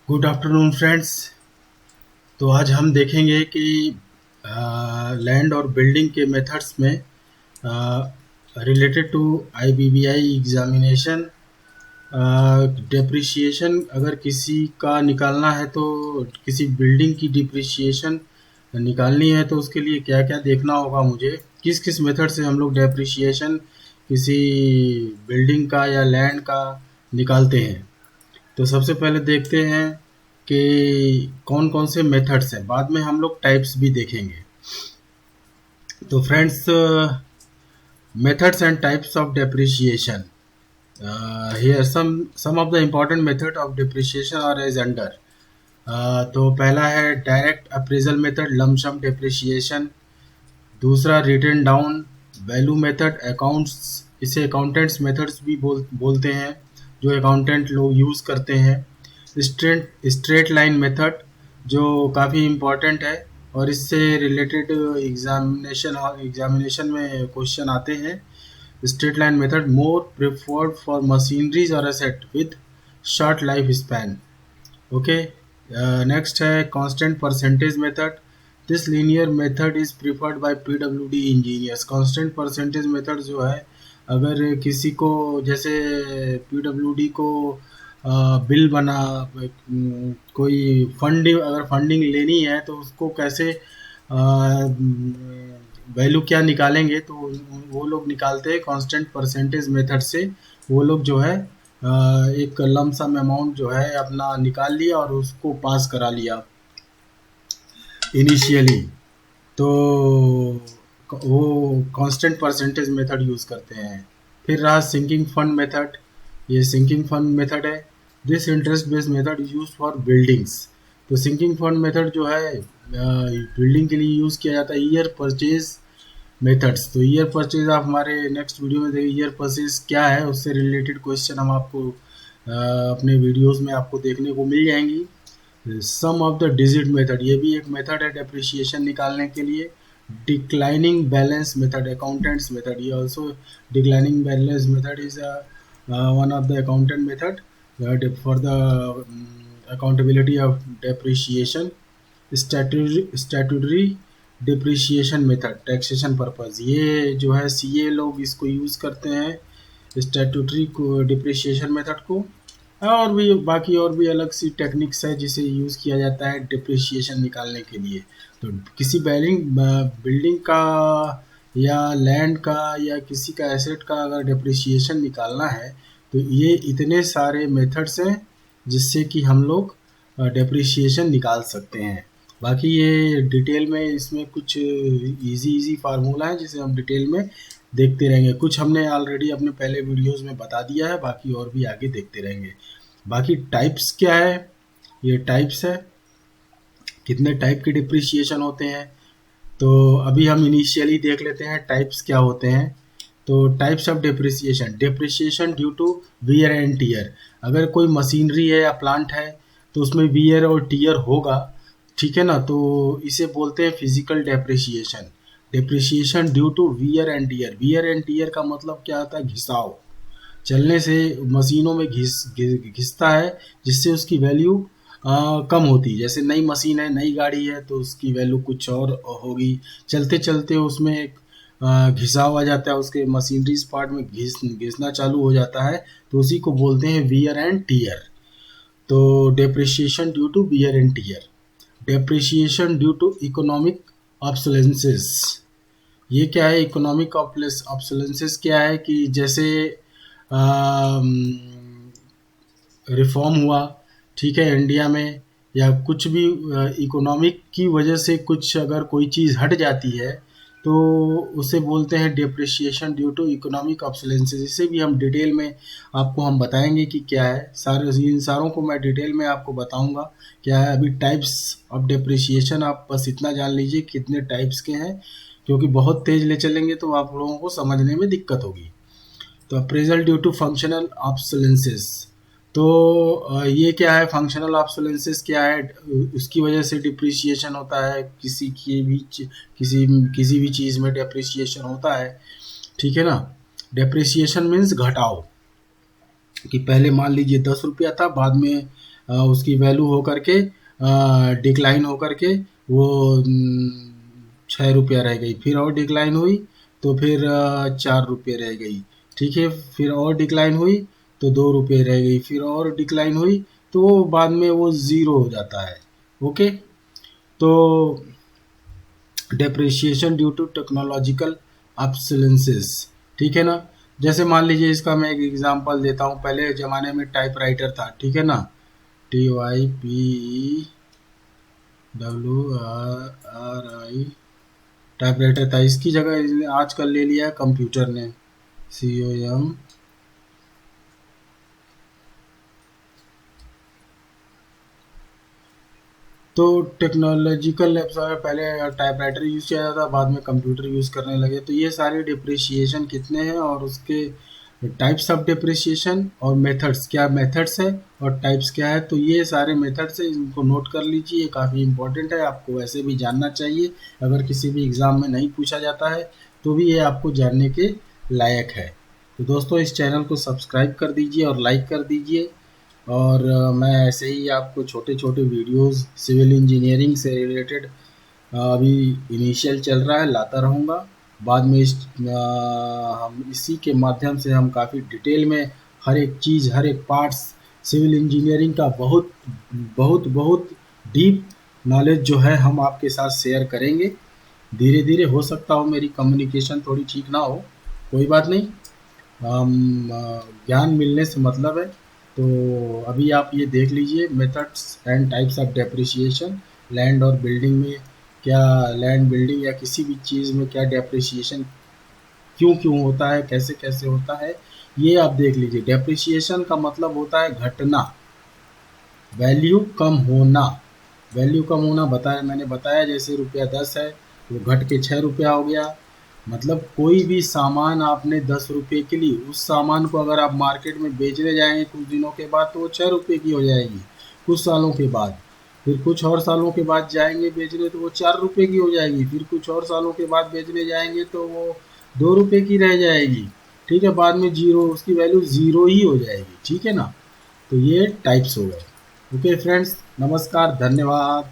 Good afternoon friends. तो आज हम देखेंगे कि लैंड और बिल्डिंग के मेथड्स में related to IBBI examination depreciation अगर किसी का निकालना है तो किसी बिल्डिंग की डिप्रिसिएशन निकालनी है तो उसके लिए क्या क्या देखना होगा मुझे, किस किस मेथड से हम लोग डिप्रिसिएशन किसी बिल्डिंग का या लैंड का निकालते हैं। तो सबसे पहले देखते हैं कि कौन कौन से मेथड्स हैं, बाद में हम लोग टाइप्स भी देखेंगे। तो friends, methods and types of depreciation, here some of the important method of depreciation are as under. तो पहला है direct appraisal method, lump sum depreciation. दूसरा written down value method, accounts इसे अकाउंटेंट्स मेथड्स भी बोलते हैं, जो अकाउंटेंट लोग यूज़ करते हैं। स्ट्रेट लाइन मेथड जो काफ़ी इम्पॉर्टेंट है और इससे रिलेटेड एग्जामिनेशन में क्वेश्चन आते हैं। Straight line method more preferred for machineries और asset with short life span. Okay, next है constant percentage method. This linear method is preferred by PWD engineers. Constant percentage method जो है, अगर किसी को जैसे पीडब्ल्यूडी को बिल बना कोई फंडिंग, अगर फंडिंग लेनी है तो उसको कैसे वैल्यू क्या निकालेंगे, तो वो लोग निकालते हैं कांस्टेंट परसेंटेज मेथड से। वो लोग जो है एक लम सम अमाउंट जो है अपना निकाल लिया और उसको पास करा लिया इनिशियली, तो वो कांस्टेंट परसेंटेज मेथड यूज़ करते हैं। फिर रहा सिंकिंग फंड मेथड। ये सिंकिंग फंड मेथड है। This interest based method use for buildings. तो सिंकिंग फंड मेथड जो है बिल्डिंग के लिए यूज़ किया जाता है। ईयर परचेज मेथड्स, तो ईयर परचेज आप हमारे नेक्स्ट वीडियो में देखिए ईयर परचेज क्या है, उससे रिलेटेड क्वेश्चन हम आपको अपने वीडियोस में आपको देखने को मिल जाएंगी। Sum of the digit method, ये भी एक मेथड है डेप्रिसिएशन निकालने के लिए। Declining balance method, accountants method, ये also declining balance method is one of the accountant method for the accountability of depreciation. Statutory depreciation method, taxation purpose, ये जो है सीए लोग इसको यूज़ करते हैं स्टैट्यूटरी को डिप्रिसिएशन मेथड को। और भी बाकी और भी अलग सी टेक्निक्स है जिसे यूज़ किया जाता है डिप्रिसिएशन निकालने के लिए। तो किसी बिल्डिंग का या लैंड का या किसी का एसेट का अगर डिप्रिसिएशन निकालना है तो ये इतने सारे मेथड्स हैं जिससे कि हम लोग डिप्रिसिएशन निकाल सकते हैं। बाकी ये डिटेल में इसमें कुछ इजी फार्मूला है जिसे हम डिटेल में देखते रहेंगे। कुछ हमने ऑलरेडी अपने पहले वीडियोस में बता दिया है, बाकी और भी आगे देखते रहेंगे। बाकी टाइप्स क्या है, ये टाइप्स है, कितने टाइप के डिप्रिसिएशन होते हैं। तो अभी हम इनिशियली देख लेते हैं टाइप्स क्या होते हैं। तो types of depreciation, depreciation due to wear and tear. अगर कोई मशीनरी है या प्लांट है तो उसमें वियर और टीयर होगा, ठीक है ना, तो इसे बोलते हैं physical depreciation. Depreciation due to wear and tear, wear and tear का मतलब क्या होता है, घिसाव, चलने से मशीनों में घिसता है जिससे उसकी वैल्यू कम होती है। जैसे नई मशीन है, नई गाड़ी है तो उसकी वैल्यू कुछ और होगी, चलते चलते उसमें एक घिसाव आ जाता है, उसके मशीनरी पार्ट में घिसना चालू हो जाता है, तो उसी को बोलते हैं वियर एंड टीयर। तो depreciation due to wear and tear. Depreciation due to economic obsolescences, ये क्या है, इकोनॉमिक ऑब्सोलेंसेस क्या है कि जैसे रिफॉर्म हुआ, ठीक है, इंडिया में, या कुछ भी इकोनॉमिक की वजह से कुछ अगर कोई चीज़ हट जाती है तो उसे बोलते हैं डिप्रिसिएशन ड्यू टू इकोनॉमिक ऑब्सोलेंसेस। इसे भी हम डिटेल में आपको हम बताएंगे कि क्या है, सारे इन सारों को मैं डिटेल में आपको बताऊंगा क्या है। अभी टाइप्स ऑफ डिप्रिसिएशन आप बस इतना जान लीजिए कितने टाइप्स के हैं, क्योंकि बहुत तेज ले चलेंगे तो आप लोगों को समझने में दिक्कत होगी। तो अप्रेजल ड्यू टू फंक्शनल ऑब्सोलेंसेस, तो ये क्या है, फंक्शनल ऑब्सोलेंसेस क्या है, उसकी वजह से डिप्रिसिएशन होता है, किसी भी चीज़ में डिप्रिसिएशन होता है, ठीक है ना। डिप्रिसिएशन मीन्स घटाव, कि पहले मान लीजिए 10 रुपया था, बाद में उसकी वैल्यू हो करके डिक्लाइन हो करके वो 6 रुपया रह गई, फिर और डिक्लाइन हुई तो फिर 4 रुपये रह गई। ठीक है, फिर और डिक्लाइन हुई तो 2 रुपये रह गई, फिर और डिक्लाइन हुई तो वो बाद में वो ज़ीरो हो जाता है। ओके, तो डेप्रिसिएशन ड्यू टू टेक्नोलॉजिकल ऑब्सोलेंसेस, ठीक है ना। जैसे मान लीजिए, इसका मैं एक एग्जांपल देता हूँ। पहले ज़माने में टाइपराइटर था, ठीक है ना, TYPWRI टाइपराइटर था। इसकी जगह आजकल ले लिया है कंप्यूटर ने, COM। तो टेक्नोलॉजिकल पहले टाइपराइटर यूज़ किया जाता था, बाद में कंप्यूटर यूज़ करने लगे। तो ये सारे डिप्रिसिएशन कितने हैं और उसके टाइप्स ऑफ डिप्रिसिएशन और मेथड्स, क्या मेथड्स है और टाइप्स क्या है, तो ये सारे मेथड्स है, इनको नोट कर लीजिए। ये काफ़ी इंपॉर्टेंट है, आपको वैसे भी जानना चाहिए। अगर किसी भी एग्ज़ाम में नहीं पूछा जाता है तो भी ये आपको जानने के लायक है। तो दोस्तों, इस चैनल को सब्सक्राइब कर दीजिए और लाइक कर दीजिए। और मैं ऐसे ही आपको छोटे छोटे वीडियोस सिविल इंजीनियरिंग से रिलेटेड अभी इनिशियल चल रहा है, लाता रहूँगा। बाद में हम इसी के माध्यम से हम काफ़ी डिटेल में हर एक चीज़, हर एक पार्ट्स सिविल इंजीनियरिंग का बहुत बहुत बहुत डीप नॉलेज जो है हम आपके साथ शेयर करेंगे। धीरे धीरे हो सकता हो मेरी कम्युनिकेशन थोड़ी ठीक ना हो, कोई बात नहीं। ज्ञान मिलने से मतलब है। तो अभी आप ये देख लीजिए, methods and types of depreciation. Land और बिल्डिंग में क्या, लैंड बिल्डिंग या किसी भी चीज़ में क्या डेप्रिसिएशन क्यों क्यों होता है, कैसे कैसे होता है, ये आप देख लीजिए। डेप्रिसिएशन का मतलब होता है घटना, वैल्यू कम होना। वैल्यू कम होना बताया, मैंने बताया, जैसे ₹10 है वो घट के 6 रुपया हो गया। मतलब कोई भी सामान आपने 10 रुपये की ली, उस सामान को अगर आप मार्केट में बेचने जाएंगे कुछ दिनों के बाद तो वो 6 रुपये की हो जाएगी, कुछ सालों के बाद। फिर कुछ और सालों के बाद जाएंगे बेचने तो वो 4 रुपये की हो जाएगी, फिर कुछ और सालों के बाद बेचने जाएंगे तो वो 2 रुपये की रह जाएगी। ठीक है, बाद में जीरो, उसकी वैल्यू ज़ीरो ही हो जाएगी। ठीक है ना, तो ये टाइप्स हो गए। ओके फ्रेंड्स, नमस्कार, धन्यवाद।